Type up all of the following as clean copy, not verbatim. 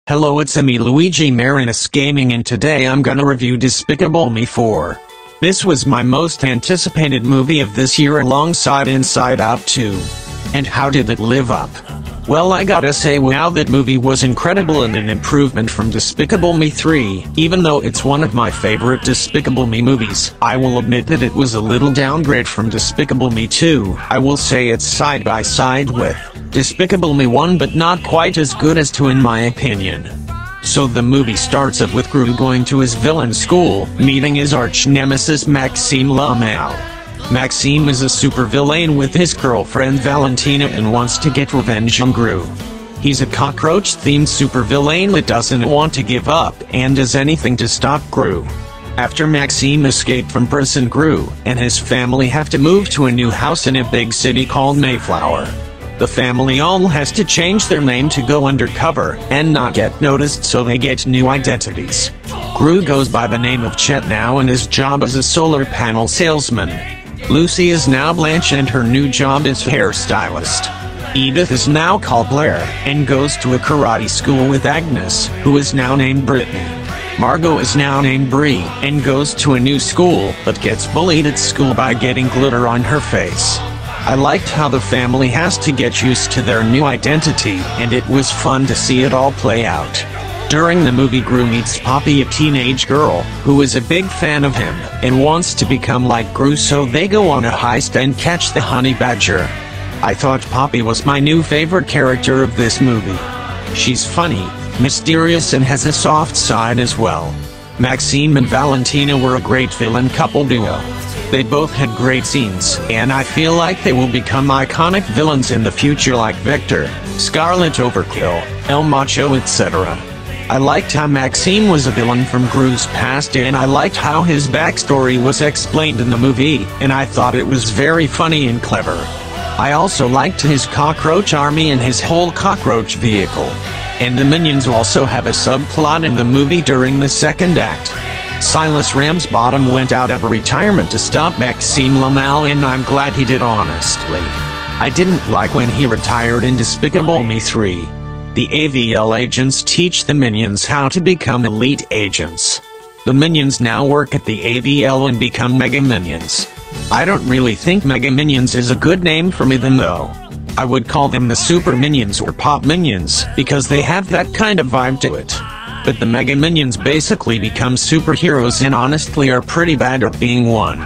Hello, it's me, Luigi Marinus Gaming, and today I'm gonna review Despicable Me 4. This was my most anticipated movie of this year alongside Inside Out 2. And how did it live up? Well, I gotta say, wow, that movie was incredible and an improvement from Despicable Me 3. Even though it's one of my favorite Despicable Me movies, I will admit that it was a little downgrade from Despicable Me 2. I will say it's side by side with Despicable Me 1, but not quite as good as 2 in my opinion. So the movie starts up with Gru going to his villain school, meeting his arch-nemesis Maxime Lamau. Maxime is a supervillain with his girlfriend Valentina and wants to get revenge on Gru. He's a cockroach-themed supervillain that doesn't want to give up and does anything to stop Gru. After Maxime escaped from prison, Gru and his family have to move to a new house in a big city called Mayflower. The family all has to change their name to go undercover and not get noticed, so they get new identities. Gru goes by the name of Chet now, and his job is a solar panel salesman. Lucy is now Blanche and her new job is hairstylist. Edith is now called Blair and goes to a karate school with Agnes, who is now named Brittany. Margot is now named Bree and goes to a new school but gets bullied at school by getting glitter on her face. I liked how the family has to get used to their new identity, and it was fun to see it all play out. During the movie, Gru meets Poppy, a teenage girl, who is a big fan of him, and wants to become like Gru, so they go on a heist and catch the honey badger. I thought Poppy was my new favorite character of this movie. She's funny, mysterious, and has a soft side as well. Maxime and Valentina were a great villain couple duo. They both had great scenes, and I feel like they will become iconic villains in the future, like Victor, Scarlet Overkill, El Macho, etc. I liked how Maxime was a villain from Gru's past, and I liked how his backstory was explained in the movie, and I thought it was very funny and clever. I also liked his cockroach army and his whole cockroach vehicle. And the Minions also have a subplot in the movie during the second act. Silas Ramsbottom went out of retirement to stop Maxime Lamau, and I'm glad he did, honestly. I didn't like when he retired in Despicable Me 3. The AVL agents teach the Minions how to become elite agents. The Minions now work at the AVL and become Mega Minions. I don't really think Mega Minions is a good name for me though. I would call them the Super Minions or Pop Minions, because they have that kind of vibe to it. But the Mega Minions basically become superheroes and honestly are pretty bad at being one.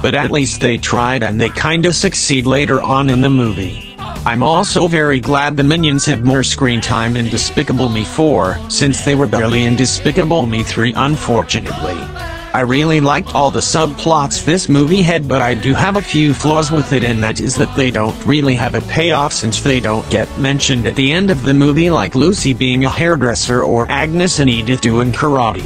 But at least they tried, and they kinda succeed later on in the movie. I'm also very glad the Minions had more screen time in Despicable Me 4, since they were barely in Despicable Me 3, unfortunately. I really liked all the subplots this movie had, but I do have a few flaws with it, and that is that they don't really have a payoff, since they don't get mentioned at the end of the movie, like Lucy being a hairdresser or Agnes and Edith doing karate.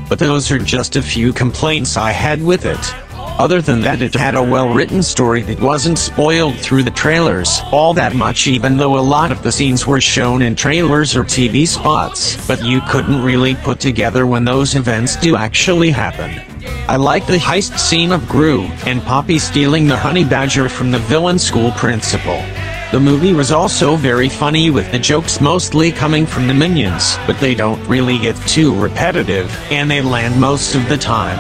But those are just a few complaints I had with it. Other than that, it had a well-written story that wasn't spoiled through the trailers all that much, even though a lot of the scenes were shown in trailers or TV spots, but you couldn't really put together when those events do actually happen. I liked the heist scene of Gru and Poppy stealing the honey badger from the villain school principal. The movie was also very funny, with the jokes mostly coming from the Minions, but they don't really get too repetitive, and they land most of the time.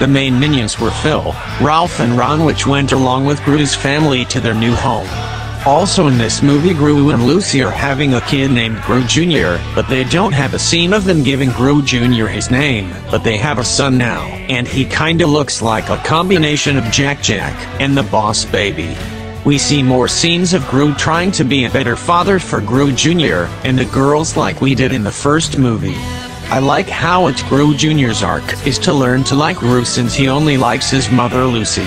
The main Minions were Phil, Ralph, and Ron, which went along with Gru's family to their new home. Also in this movie, Gru and Lucy are having a kid named Gru Jr., but they don't have a scene of them giving Gru Jr. his name, but they have a son now, and he kinda looks like a combination of Jack Jack and the Boss Baby. We see more scenes of Gru trying to be a better father for Gru Jr. and the girls, like we did in the first movie. I like how it's Gru Jr.'s arc is to learn to like Gru, since he only likes his mother Lucy.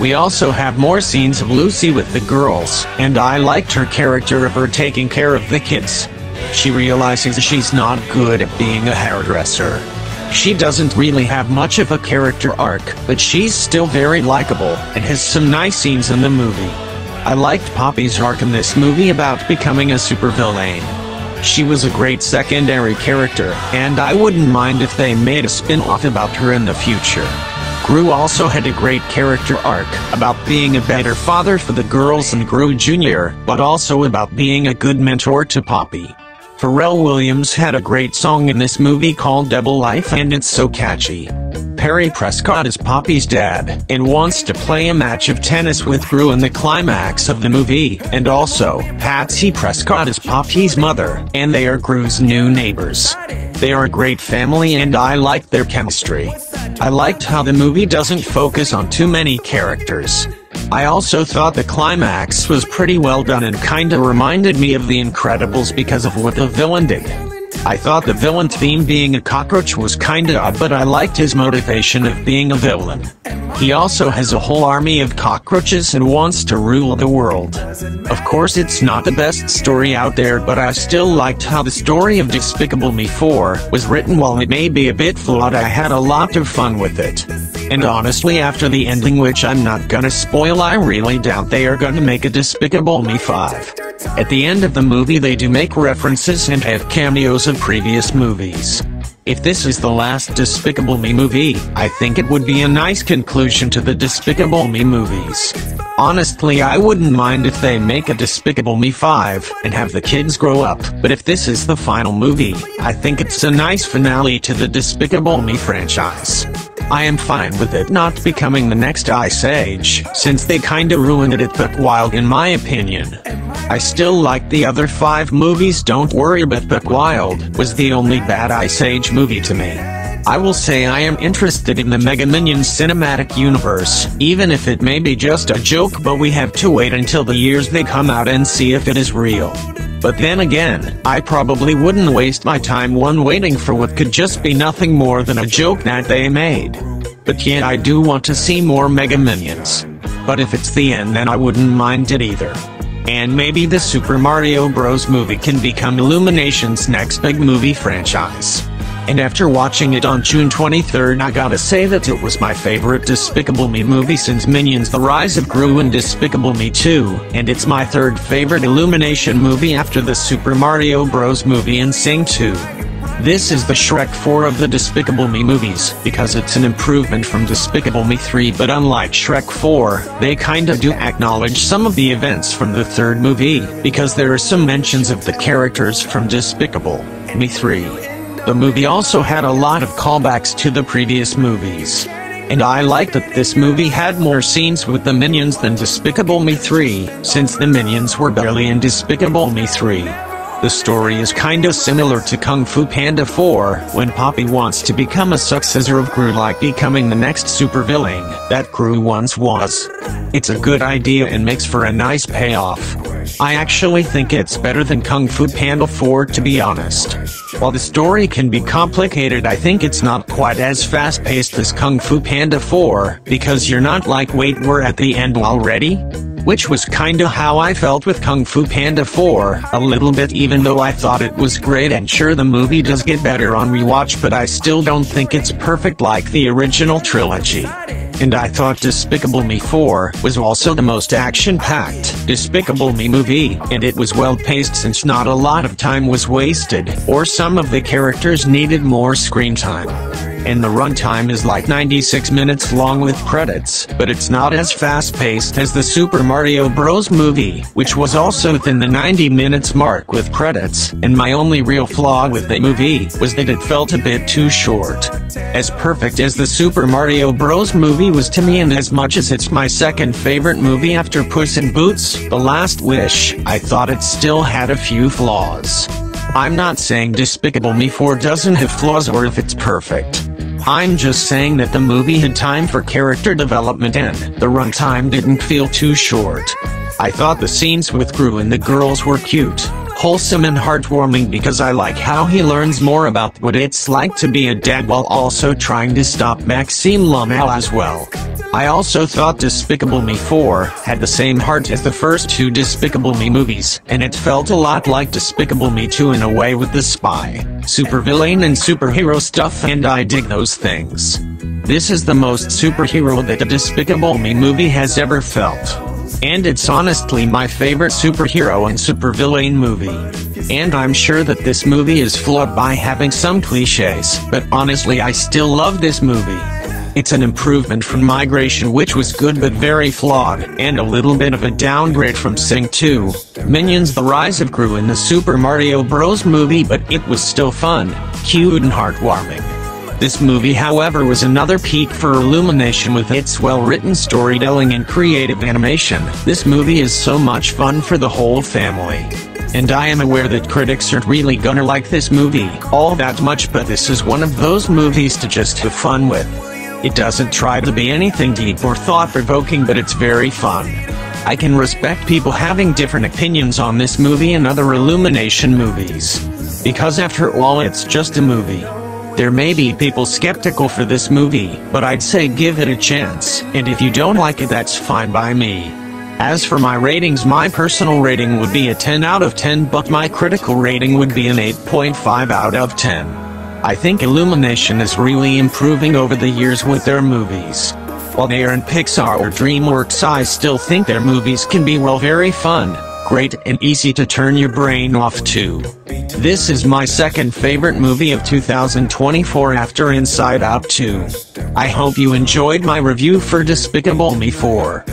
We also have more scenes of Lucy with the girls, and I liked her character of her taking care of the kids. She realizes she's not good at being a hairdresser. She doesn't really have much of a character arc, but she's still very likable and has some nice scenes in the movie. I liked Poppy's arc in this movie about becoming a supervillain. She was a great secondary character, and I wouldn't mind if they made a spin-off about her in the future. Gru also had a great character arc about being a better father for the girls and Gru Jr., but also about being a good mentor to Poppy. Pharrell Williams had a great song in this movie called Double Life, and it's so catchy. Perry Prescott is Poppy's dad, and wants to play a match of tennis with Gru in the climax of the movie, and also, Patsy Prescott is Poppy's mother, and they are Gru's new neighbors. They are a great family and I liked their chemistry. I liked how the movie doesn't focus on too many characters. I also thought the climax was pretty well done and kinda reminded me of The Incredibles because of what the villain did. I thought the villain theme being a cockroach was kinda odd, but I liked his motivation of being a villain. He also has a whole army of cockroaches and wants to rule the world. Of course, it's not the best story out there, but I still liked how the story of Despicable Me 4 was written. While it may be a bit flawed, I had a lot of fun with it. And honestly, after the ending, which I'm not gonna spoil, I really doubt they are gonna make a Despicable Me 5. At the end of the movie they do make references and have cameos of previous movies. If this is the last Despicable Me movie, I think it would be a nice conclusion to the Despicable Me movies. Honestly, I wouldn't mind if they make a Despicable Me 5, and have the kids grow up, but if this is the final movie, I think it's a nice finale to the Despicable Me franchise. I am fine with it not becoming the next Ice Age, since they kinda ruined it at Buck Wild in my opinion. I still like the other 5 movies, don't worry, but Buck Wild was the only bad Ice Age movie to me. I will say I am interested in the Mega Minions cinematic universe, even if it may be just a joke, but we have to wait until the years they come out and see if it is real. But then again, I probably wouldn't waste my time waiting for what could just be nothing more than a joke that they made. But yeah, I do want to see more Mega Minions. But if it's the end, then I wouldn't mind it either. And maybe the Super Mario Bros. Movie can become Illumination's next big movie franchise. And after watching it on June 23rd, I gotta say that it was my favorite Despicable Me movie since Minions: The Rise of Gru and Despicable Me 2, and it's my 3rd favorite Illumination movie after the Super Mario Bros. Movie and Sing 2. This is the Shrek 4 of the Despicable Me movies, because it's an improvement from Despicable Me 3, but unlike Shrek 4, they kinda do acknowledge some of the events from the 3rd movie, because there are some mentions of the characters from Despicable Me 3. The movie also had a lot of callbacks to the previous movies. And I like that this movie had more scenes with the Minions than Despicable Me 3, since the Minions were barely in Despicable Me 3. The story is kinda similar to Kung Fu Panda 4, when Poppy wants to become a successor of Gru, like becoming the next supervillain that Gru once was. It's a good idea and makes for a nice payoff. I actually think it's better than Kung Fu Panda 4, to be honest. While the story can be complicated, I think it's not quite as fast-paced as Kung Fu Panda 4, because you're not like, wait, we're at the end already? Which was kinda how I felt with Kung Fu Panda 4, a little bit, even though I thought it was great, and sure, the movie does get better on rewatch, but I still don't think it's perfect like the original trilogy. And I thought Despicable Me 4 was also the most action-packed Despicable Me movie, and it was well-paced since not a lot of time was wasted, or some of the characters needed more screen time. And the runtime is like 96 minutes long with credits, but it's not as fast-paced as the Super Mario Bros. Movie, which was also within the 90 minutes mark with credits, and my only real flaw with the movie was that it felt a bit too short. As perfect as the Super Mario Bros. Movie was to me, and as much as it's my 2nd favorite movie after Puss in Boots: The Last Wish, I thought it still had a few flaws. I'm not saying Despicable Me 4 doesn't have flaws or if it's perfect. I'm just saying that the movie had time for character development and the runtime didn't feel too short. I thought the scenes with Gru and the girls were cute, wholesome and heartwarming, because I like how he learns more about what it's like to be a dad while also trying to stop Maxime Lamel as well. I also thought Despicable Me 4 had the same heart as the first 2 Despicable Me movies, and it felt a lot like Despicable Me 2 in a way, with the spy, supervillain and superhero stuff, and I dig those things. This is the most superhero that a Despicable Me movie has ever felt. And it's honestly my favorite superhero and supervillain movie. And I'm sure that this movie is flawed by having some cliches, but honestly I still love this movie. It's an improvement from Migration, which was good but very flawed, and a little bit of a downgrade from Sing 2, Minions: The Rise of Gru in the Super Mario Bros. Movie, but it was still fun, cute and heartwarming. This movie, however, was another peak for Illumination with its well-written storytelling and creative animation. This movie is so much fun for the whole family. And I am aware that critics aren't really gonna like this movie all that much, but this is one of those movies to just have fun with. It doesn't try to be anything deep or thought-provoking, but it's very fun. I can respect people having different opinions on this movie and other Illumination movies, because after all, it's just a movie. There may be people skeptical for this movie, but I'd say give it a chance, and if you don't like it, that's fine by me. As for my ratings, my personal rating would be a 10 out of 10, but my critical rating would be an 8.5 out of 10. I think Illumination is really improving over the years with their movies. While they aren't Pixar or DreamWorks, I still think their movies can be very fun, great, and easy to turn your brain off to. This is my second favorite movie of 2024 after Inside Out 2. I hope you enjoyed my review for Despicable Me 4.